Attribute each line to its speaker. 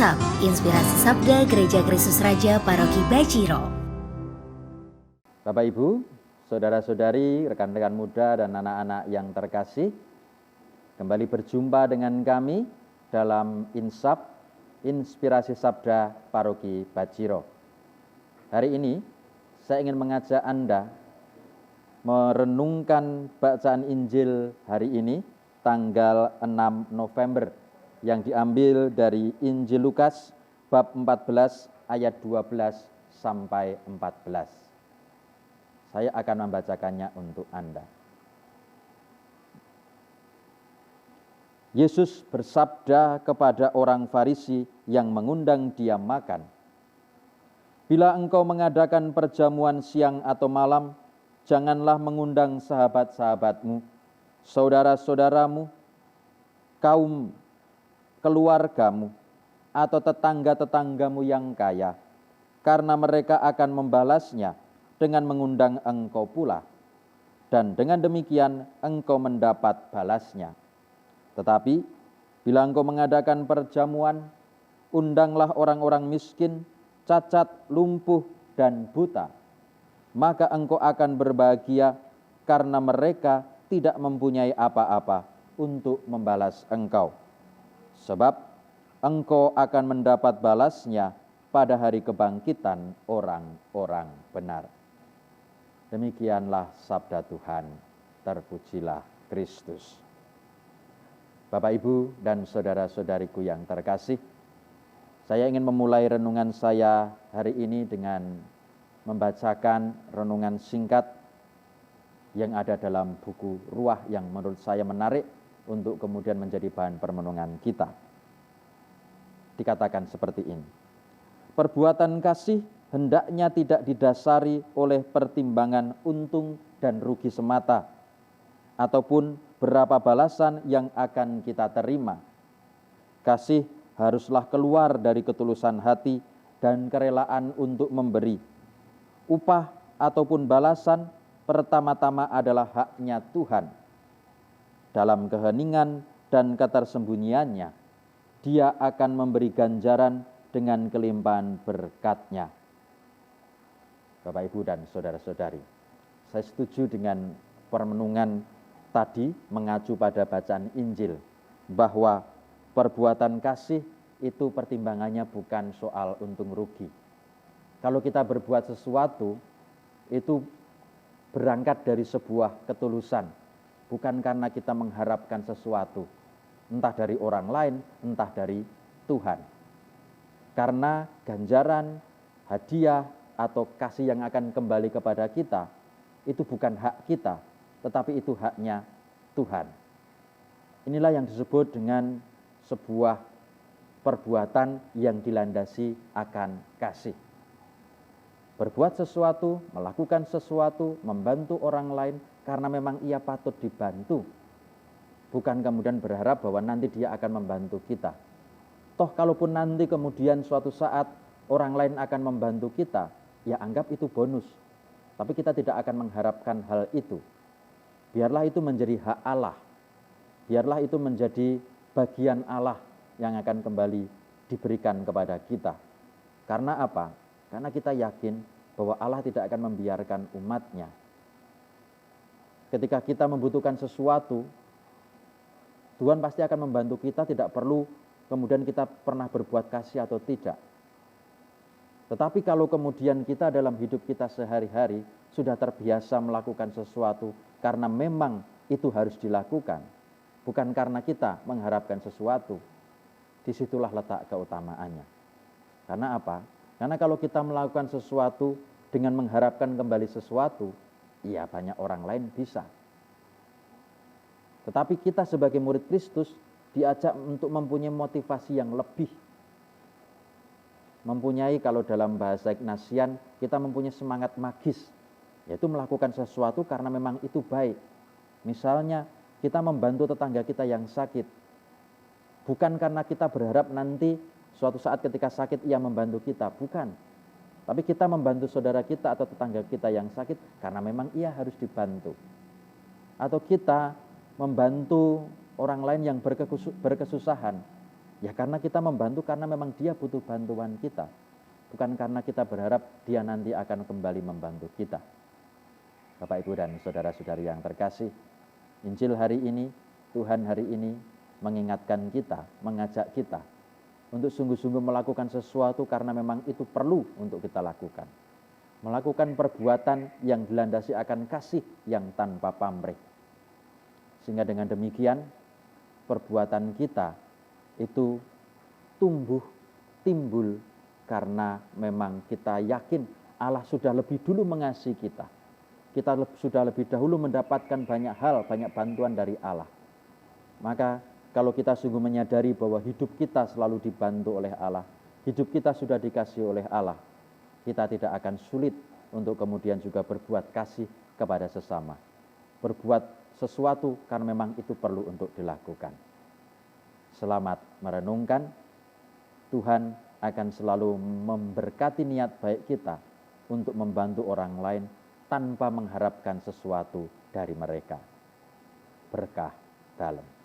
Speaker 1: Insaf, Inspirasi Sabda Gereja Kristus Raja Paroki Bajiro.
Speaker 2: Bapak Ibu, saudara-saudari, rekan-rekan muda dan anak-anak yang terkasih, kembali berjumpa dengan kami dalam Insaf, Inspirasi Sabda Paroki Bajiro. Hari ini saya ingin mengajak Anda merenungkan bacaan Injil hari ini, tanggal 6 November, yang diambil dari Injil Lukas bab 14 ayat 12 sampai 14. Saya akan membacakannya untuk Anda. Yesus bersabda kepada orang Farisi yang mengundang dia makan, "Bila engkau mengadakan perjamuan siang atau malam, janganlah mengundang sahabat-sahabatmu, saudara-saudaramu, kaum keluargamu, atau tetangga-tetanggamu yang kaya, karena mereka akan membalasnya dengan mengundang engkau pula, dan dengan demikian engkau mendapat balasnya. Tetapi bila engkau mengadakan perjamuan, undanglah orang-orang miskin, cacat, lumpuh, dan buta, maka engkau akan berbahagia karena mereka tidak mempunyai apa-apa untuk membalas engkau. Sebab engkau akan mendapat balasnya pada hari kebangkitan orang-orang benar." Demikianlah sabda Tuhan, terpujilah Kristus. Bapak, Ibu, dan saudara-saudariku yang terkasih, saya ingin memulai renungan saya hari ini dengan membacakan renungan singkat yang ada dalam buku Ruah yang menurut saya menarik untuk kemudian menjadi bahan permenungan kita. Dikatakan seperti ini: perbuatan kasih hendaknya tidak didasari oleh pertimbangan untung dan rugi semata, ataupun berapa balasan yang akan kita terima. Kasih haruslah keluar dari ketulusan hati dan kerelaan untuk memberi. Upah ataupun balasan pertama-tama adalah haknya Tuhan. Dalam keheningan dan ketersembunyiannya, Dia akan memberi ganjaran dengan kelimpahan berkat-Nya. Bapak, Ibu, dan saudara-saudari, saya setuju dengan permenungan tadi mengacu pada bacaan Injil, bahwa perbuatan kasih itu pertimbangannya bukan soal untung rugi. Kalau kita berbuat sesuatu, itu berangkat dari sebuah ketulusan, bukan karena kita mengharapkan sesuatu, entah dari orang lain, entah dari Tuhan. Karena ganjaran, hadiah, atau kasih yang akan kembali kepada kita, itu bukan hak kita, tetapi itu haknya Tuhan. Inilah yang disebut dengan sebuah perbuatan yang dilandasi akan kasih. Berbuat sesuatu, melakukan sesuatu, membantu orang lain, karena memang ia patut dibantu. Bukan kemudian berharap bahwa nanti dia akan membantu kita. Toh kalaupun nanti kemudian suatu saat orang lain akan membantu kita, ya anggap itu bonus. Tapi kita tidak akan mengharapkan hal itu. Biarlah itu menjadi hak Allah. Biarlah itu menjadi bagian Allah yang akan kembali diberikan kepada kita. Karena apa? Karena kita yakin bahwa Allah tidak akan membiarkan umat-Nya. Ketika kita membutuhkan sesuatu, Tuhan pasti akan membantu kita, tidak perlu kemudian kita pernah berbuat kasih atau tidak. Tetapi kalau kemudian kita dalam hidup kita sehari-hari sudah terbiasa melakukan sesuatu karena memang itu harus dilakukan, bukan karena kita mengharapkan sesuatu, disitulah letak keutamaannya. Karena apa? Karena kalau kita melakukan sesuatu dengan mengharapkan kembali sesuatu, ya banyak orang lain bisa. Tetapi kita sebagai murid Kristus diajak untuk mempunyai motivasi yang lebih. Mempunyai, kalau dalam bahasa Ignatian, kita mempunyai semangat magis, yaitu melakukan sesuatu karena memang itu baik. Misalnya kita membantu tetangga kita yang sakit, bukan karena kita berharap nanti suatu saat ketika sakit ia membantu kita, bukan. Tapi kita membantu saudara kita atau tetangga kita yang sakit karena memang ia harus dibantu. Atau kita membantu orang lain yang berkesusahan, Ya karena kita membantu karena memang dia butuh bantuan kita. Bukan karena kita berharap dia nanti akan kembali membantu kita. Bapak, Ibu, dan saudara-saudari yang terkasih, Injil hari ini, Tuhan hari ini mengingatkan kita, mengajak kita untuk sungguh-sungguh melakukan sesuatu karena memang itu perlu untuk kita lakukan. Melakukan perbuatan yang dilandasi akan kasih yang tanpa pamrih. Sehingga dengan demikian, perbuatan kita itu tumbuh, timbul karena memang kita yakin Allah sudah lebih dulu mengasihi kita. Kita sudah lebih dahulu mendapatkan banyak hal, banyak bantuan dari Allah. Maka kalau kita sungguh menyadari bahwa hidup kita selalu dibantu oleh Allah, hidup kita sudah dikasihi oleh Allah, kita tidak akan sulit untuk kemudian juga berbuat kasih kepada sesama. Berbuat sesuatu karena memang itu perlu untuk dilakukan. Selamat merenungkan. Tuhan akan selalu memberkati niat baik kita untuk membantu orang lain tanpa mengharapkan sesuatu dari mereka. Berkah dalam.